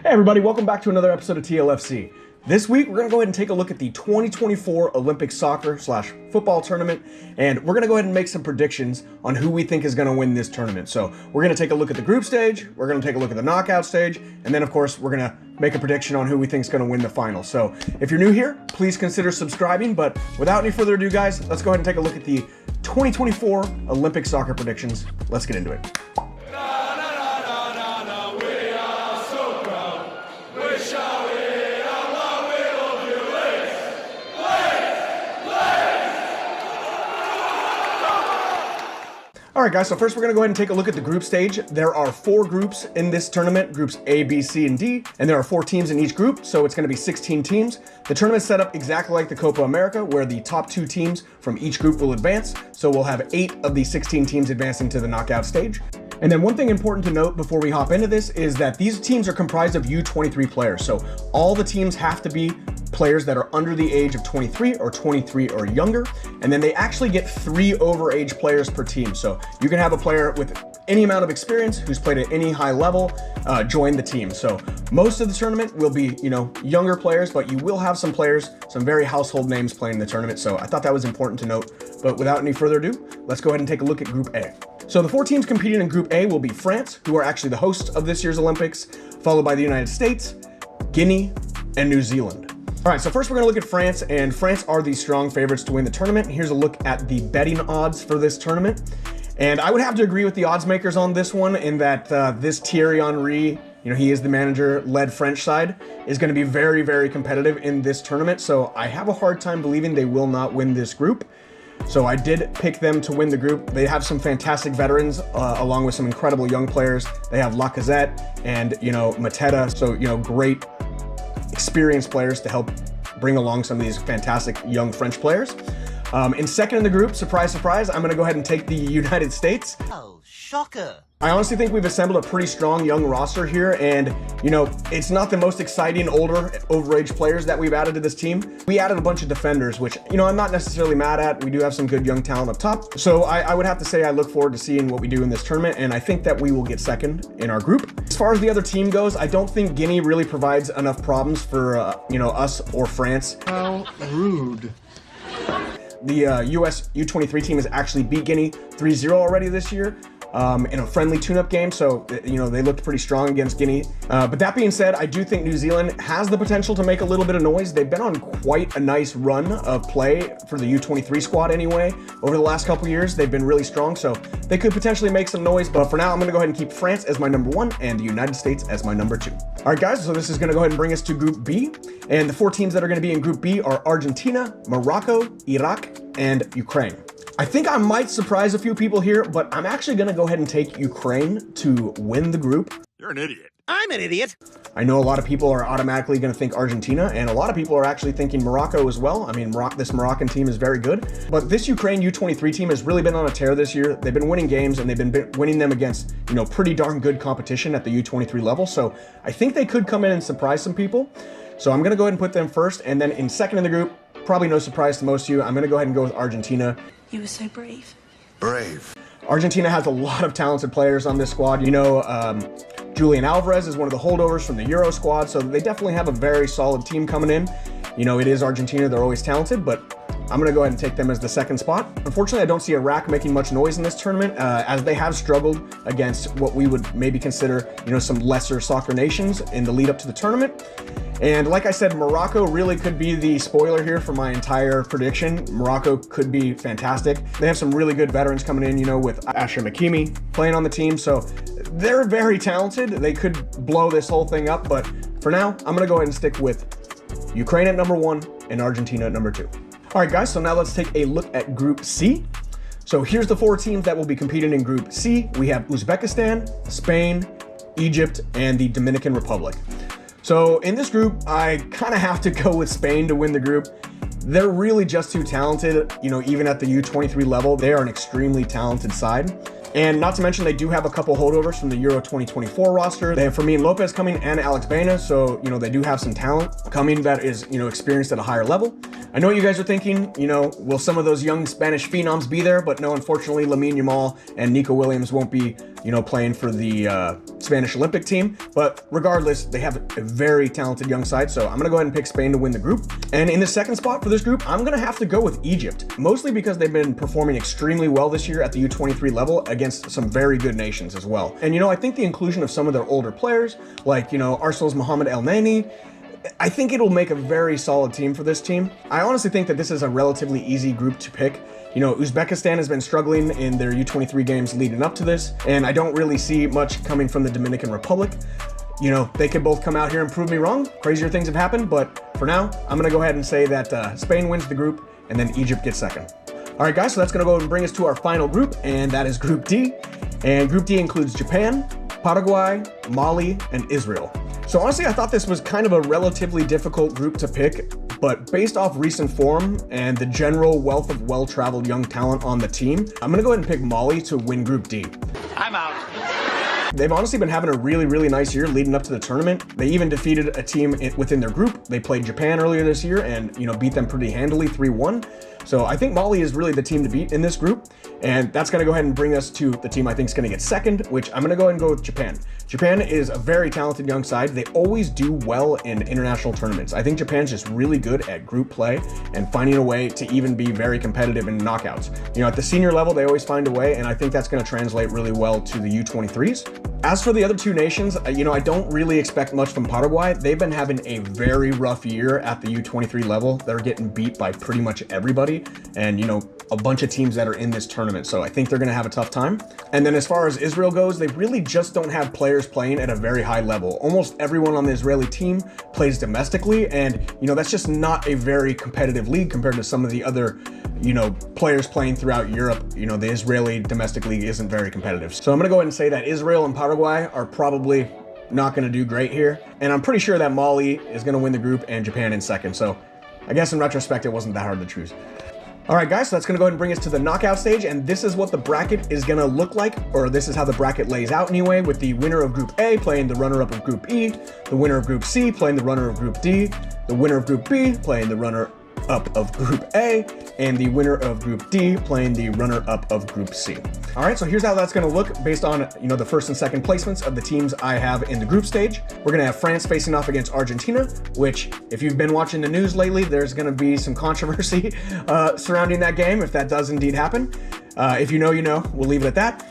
Hey everybody, welcome back to another episode of TLFC. This week, we're going to go ahead and take a look at the 2024 Olympic soccer/football tournament, and we're going to go ahead and make some predictions on who we think is going to win this tournament. So we're going to take a look at the group stage, we're going to take a look at the knockout stage, and then of course, we're going to make a prediction on who we think is going to win the final. So if you're new here, please consider subscribing, but without any further ado, guys, let's go ahead and take a look at the 2024 Olympic soccer predictions. Let's get into it. Alright guys, so first we're going to go ahead and take a look at the group stage. There are 4 groups in this tournament, groups A, B, C, and D, and there are 4 teams in each group, so it's going to be 16 teams. The tournament's set up exactly like the Copa America, where the top 2 teams from each group will advance, so we'll have 8 of the 16 teams advancing to the knockout stage. And then one thing important to note before we hop into this is that these teams are comprised of U23 players, so all the teams have to be players that are under the age of 23 or 23 or younger, and then they actually get 3 overage players per team. So you can have a player with any amount of experience who's played at any high level join the team. So most of the tournament will be, younger players, but you will have some players, some very household names playing the tournament. So I thought that was important to note. But without any further ado, let's go ahead and take a look at Group A. So the 4 teams competing in Group A will be France, who are actually the hosts of this year's Olympics, followed by the United States, Guinea, and New Zealand. All right, so first we're gonna look at France, and France are the strong favorites to win the tournament. Here's a look at the betting odds for this tournament. And I would have to agree with the odds makers on this one in that this Thierry Henry, he is the manager, led French side, is gonna be very, very competitive in this tournament. So I have a hard time believing they will not win this group. So I did pick them to win the group. They have some fantastic veterans, along with some incredible young players. They have Lacazette and, Mateta. So, great experienced players to help bring along some of these fantastic young French players. In second in the group, surprise, surprise, I'm gonna go ahead and take the United States. Oh, shocker. I honestly think we've assembled a pretty strong young roster here, and it's not the most exciting older overage players that we've added to this team. We added a bunch of defenders, which I'm not necessarily mad at. We do have some good young talent up top. So I would have to say I look forward to seeing what we do in this tournament, and I think that we will get second in our group. As far as the other team goes, I don't think Guinea really provides enough problems for us or France. How rude. The US U23 team has actually beat Guinea 3-0 already this year. In a friendly tune-up game, so they looked pretty strong against Guinea. But that being said, I do think New Zealand has the potential to make a little bit of noise. They've been on quite a nice run of play for the U23 squad anyway. Over the last couple years, they've been really strong, so they could potentially make some noise. But for now, I'm gonna go ahead and keep France as my number 1 and the United States as my number 2. All right, guys, so this is gonna go ahead and bring us to Group B. And the 4 teams that are gonna be in Group B are Argentina, Morocco, Iraq, and Ukraine. I think I might surprise a few people here, but I'm actually going to go ahead and take Ukraine to win the group. You're an idiot. I'm an idiot. I know a lot of people are automatically going to think Argentina, and a lot of people are actually thinking Morocco as well. I mean, this Moroccan team is very good, but this Ukraine U23 team has really been on a tear this year. They've been winning games, and they've been winning them against, pretty darn good competition at the U23 level. So I think they could come in and surprise some people. So I'm going to go ahead and put them first, and then in second in the group, probably no surprise to most of you, I'm going to go ahead and go with Argentina. You were so brave. Brave. Argentina has a lot of talented players on this squad. Julian Alvarez is one of the holdovers from the Euro squad, so they definitely have a very solid team coming in. It is Argentina, they're always talented, but I'm going to go ahead and take them as the second spot. Unfortunately, I don't see Iraq making much noise in this tournament, as they have struggled against what we would maybe consider, some lesser soccer nations in the lead up to the tournament. And like I said, Morocco really could be the spoiler here for my entire prediction. Morocco could be fantastic. They have some really good veterans coming in, with Ashraf Hakimi playing on the team. So they're very talented. They could blow this whole thing up. But for now, I'm going to go ahead and stick with Ukraine at number 1 and Argentina at number 2. All right, guys, so now let's take a look at Group C. So here's the 4 teams that will be competing in Group C. We have Uzbekistan, Spain, Egypt, and the Dominican Republic. So in this group, I kind of have to go with Spain to win the group. They're really just too talented, even at the U23 level. They are an extremely talented side. And not to mention, they do have a couple holdovers from the Euro 2024 roster. They have Fermin Lopez coming and Alex Baena, so, they do have some talent coming that is, experienced at a higher level. I know what you guys are thinking, you know, will some of those young Spanish phenoms be there? But no, unfortunately, Lamine Yamal and Nico Williams won't be, you know, playing for the Spanish Olympic team. But regardless, they have a very talented young side. So I'm going to go ahead and pick Spain to win the group. And in the second spot for this group, I'm going to have to go with Egypt, mostly because they've been performing extremely well this year at the U23 level against some very good nations as well. And, you know, I think the inclusion of some of their older players, like, you know, Arsenal's Mohamed El Neni, I think it'll make a very solid team for this team. I honestly think that this is a relatively easy group to pick. You know, Uzbekistan has been struggling in their U23 games leading up to this, and I don't really see much coming from the Dominican Republic. You know, they could both come out here and prove me wrong. Crazier things have happened, but for now, I'm going to go ahead and say that Spain wins the group, and then Egypt gets second. All right, guys, so that's going to go ahead and bring us to our final group, and that is Group D. And Group D includes Japan, Paraguay, Mali, and Israel. So honestly, I thought this was kind of a relatively difficult group to pick, but based off recent form and the general wealth of well-traveled young talent on the team, I'm going to go ahead and pick Mali to win Group D. I'm out. They've honestly been having a really, really nice year leading up to the tournament. They even defeated a team within their group. They played Japan earlier this year and, you know, beat them pretty handily 3-1. So I think Mali is really the team to beat in this group. And that's going to go ahead and bring us to the team I think is going to get second, which I'm going to go ahead and go with Japan. Japan is a very talented young side. They always do well in international tournaments. I think Japan's just really good at group play and finding a way to even be very competitive in knockouts. You know, at the senior level, they always find a way, and I think that's going to translate really well to the U23s. As for the other two nations, you know, I don't really expect much from Paraguay. They've been having a very rough year at the U23 level. They're getting beat by pretty much everybody and, you know, a bunch of teams that are in this tournament. So I think they're going to have a tough time. And then as far as Israel goes, they really just don't have players playing at a very high level. Almost everyone on the Israeli team plays domestically. And, you know, that's just not a very competitive league compared to some of the other, you know, players playing throughout Europe. You know, the Israeli domestic league isn't very competitive. So I'm going to go ahead and say that Israel and Paraguay are probably not going to do great here. And I'm pretty sure that Mali is going to win the group and Japan in second. So I guess in retrospect, it wasn't that hard to choose. All right, guys, so that's going to go ahead and bring us to the knockout stage, and this is what the bracket is going to look like, or this is how the bracket lays out anyway, with the winner of Group A playing the runner-up of Group E, the winner of Group C playing the runner of Group D, the winner of Group B playing the runner-up of Group A, and the winner of Group D playing the runner-up of Group C. All right, so here's how that's going to look based on, you know, the first and second placements of the teams I have in the group stage. We're going to have France facing off against Argentina, which, if you've been watching the news lately, there's going to be some controversy surrounding that game if that does indeed happen. If you know, you know. We'll leave it at that.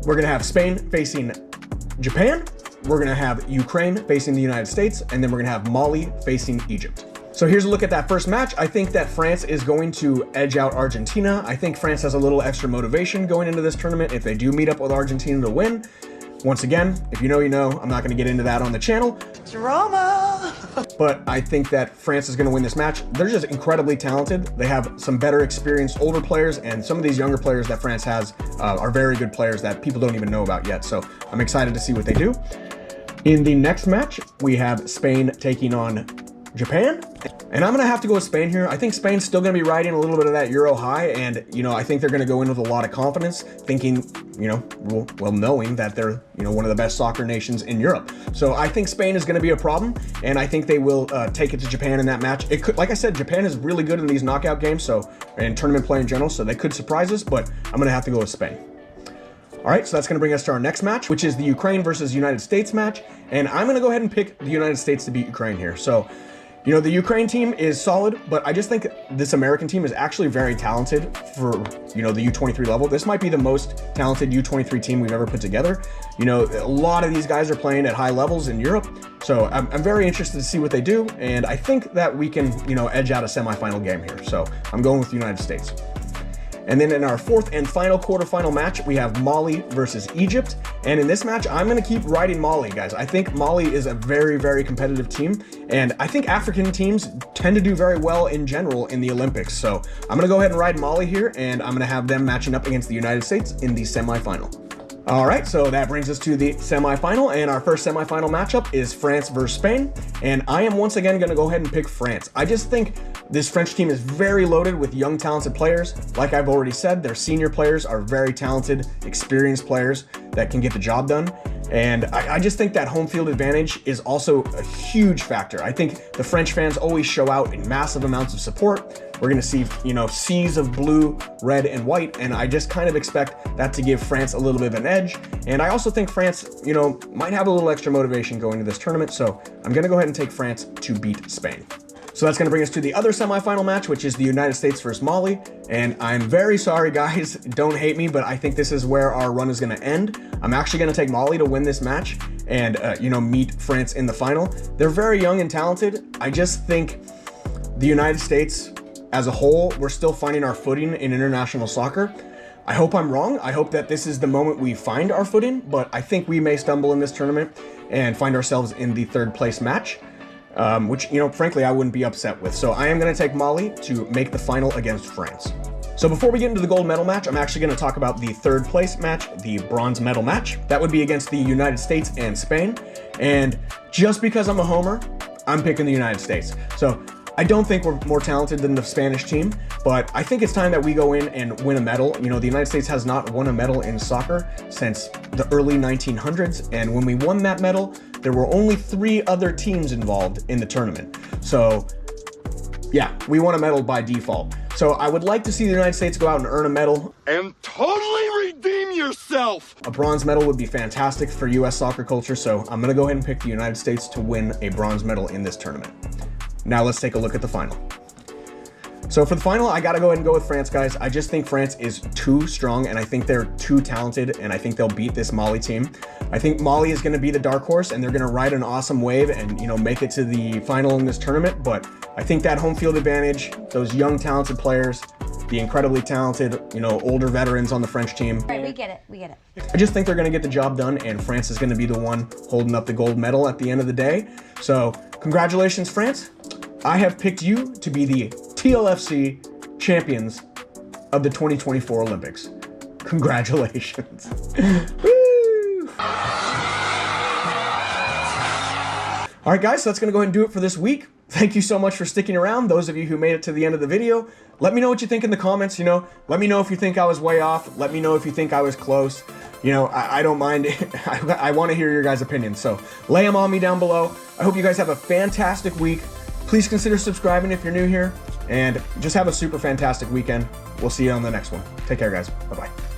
We're going to have Spain facing Japan. We're going to have Ukraine facing the United States, and then we're going to have Mali facing Egypt. So here's a look at that first match. I think that France is going to edge out Argentina. I think France has a little extra motivation going into this tournament if they do meet up with Argentina to win. Once again, if you know, you know. I'm not going to get into that on the channel. Drama! But I think that France is going to win this match. They're just incredibly talented. They have some better experienced older players, and some of these younger players that France has are very good players that people don't even know about yet. So I'm excited to see what they do. In the next match, we have Spain taking on Japan, and I'm gonna have to go with Spain here. I think Spain's still gonna be riding a little bit of that Euro high, and, you know, I think they're gonna go in with a lot of confidence, thinking, you know, well, knowing that they're, you know, one of the best soccer nations in Europe. So I think Spain is gonna be a problem, and I think they will take it to Japan in that match. It could, like I said, Japan is really good in these knockout games, so, and tournament play in general, so they could surprise us, but I'm gonna have to go with Spain. All right, so that's going to bring us to our next match, which is the Ukraine versus United States match, and I'm going to go ahead and pick the United States to beat Ukraine here. So, you know, the Ukraine team is solid, but I just think this American team is actually very talented for, you know, the U23 level. This might be the most talented U23 team we've ever put together. You know, a lot of these guys are playing at high levels in Europe, so I'm very interested to see what they do, and I think that we can, you know, edge out a semifinal game here. So I'm going with the United States. And then in our fourth and final quarterfinal match, we have Mali versus Egypt. And in this match, I'm going to keep riding Mali, guys. I think Mali is a very, very competitive team. And I think African teams tend to do very well in general in the Olympics. So I'm going to go ahead and ride Mali here, and I'm going to have them matching up against the United States in the semifinal. All right, so that brings us to the semifinal, and our first semifinal matchup is France versus Spain, and I am once again going to go ahead and pick France. I just think this French team is very loaded with young, talented players. Like I've already said, their senior players are very talented, experienced players that can get the job done. And I just think that home field advantage is also a huge factor. I think the French fans always show out in massive amounts of support. We're gonna see, seas of blue, red, and white, and I just kind of expect that to give France a little bit of an edge. And I also think France, might have a little extra motivation going to this tournament, so I'm gonna go ahead and take France to beat Spain. So that's going to bring us to the other semifinal match, which is the United States versus Mali. And I'm very sorry, guys. Don't hate me, but I think this is where our run is going to end. I'm actually going to take Mali to win this match and, meet France in the final. They're very young and talented. I just think the United States as a whole, we're still finding our footing in international soccer. I hope I'm wrong. I hope that this is the moment we find our footing, but I think we may stumble in this tournament and find ourselves in the third place match. Which, frankly, I wouldn't be upset with. So I am going to take Mali to make the final against France. So before we get into the gold medal match, I'm actually going to talk about the third place match, the bronze medal match. That would be against the United States and Spain. And just because I'm a homer, I'm picking the United States. So I don't think we're more talented than the Spanish team, but I think it's time that we go in and win a medal. The United States has not won a medal in soccer since the early 1900s. And when we won that medal, there were only 3 other teams involved in the tournament. So yeah, we won a medal by default. So I would like to see the United States go out and earn a medal. And totally redeem yourself! A bronze medal would be fantastic for US soccer culture, so I'm gonna go ahead and pick the United States to win a bronze medal in this tournament. Now let's take a look at the final. So for the final, I gotta go ahead and go with France, guys. I just think France is too strong, and I think they're too talented, and I think they'll beat this Mali team. I think Mali is gonna be the dark horse, and they're gonna ride an awesome wave and, make it to the final in this tournament, but I think that home field advantage, those young, talented players, the incredibly talented, older veterans on the French team. Right, we get it. I just think they're gonna get the job done, and France is gonna be the one holding up the gold medal at the end of the day. So congratulations, France. I have picked you to be the TLFC champions of the 2024 Olympics. Congratulations. Woo! All right, guys, so that's going to go ahead and do it for this week. Thank you so much for sticking around. Those of you who made it to the end of the video, let me know what you think in the comments. Let me know if you think I was way off. Let me know if you think I was close. I don't mind. I want to hear your guys' opinions. So lay them on me down below. I hope you guys have a fantastic week. Please consider subscribing if you're new here, and just have a super fantastic weekend. We'll see you on the next one. Take care, guys. Bye-bye.